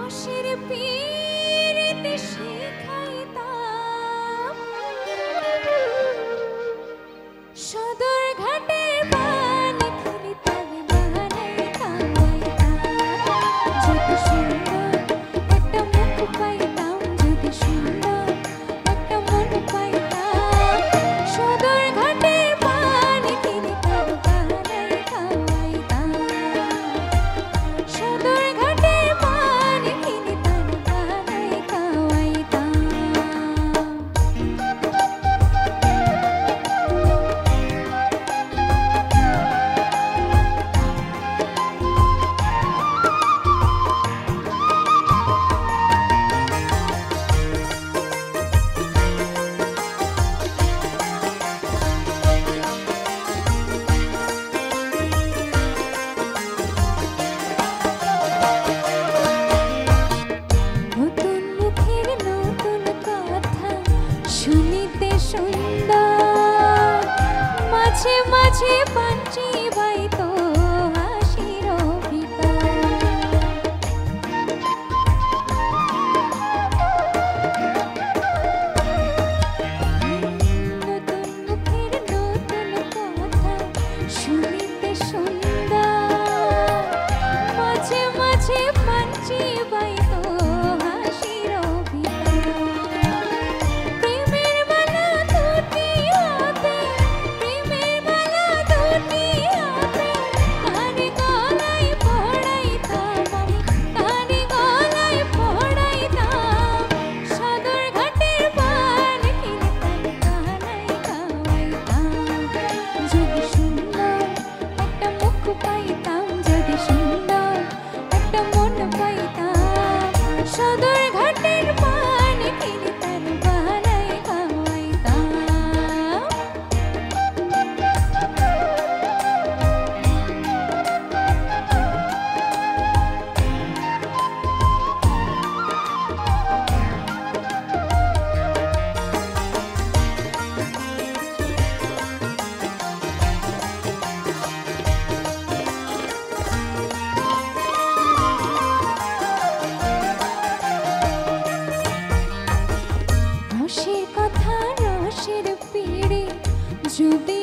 রসের পীড়িতে শিখাইতাম সদর ঘাটের পান খেলিতাম বানাইতাম যদি সুন্দর একটা মুখ পাইতাম যদি সুন্দর একটা মন পাইতাম সদর ঘাটের পান খেলিতাম বানাইতাম সদর ঘাটের পান খেলিতাম বানাইতাম নতুন মুখের নতুন কথা শুনিতে সুন্দর মাঝে মাঝে পাঞ্চি বাইতো হাসির ভিতর নতুন মুখের নতুন কথা শুনিতে সুন্দর মাঝে মাঝে পাঞ্চি বাইতো হাসির ভিতর প্রেমের মালা দুটি হাতে প্রেমের মালা দুটি হাতে কানে গলায় পড়াইতাম আমি কানে গলায় পড়াইতাম সদর ঘাটের পান খেলিতাম কানাই খাওয়াইতাম যদি সুন্দর একটা মুখ পাইতাম যদি সুন্দর একটা মন পাইতাম সদর ঘাটের পান খেলিতাম বানাই খাওয়াইতাম রসের কথা রসের পিড়ে যদি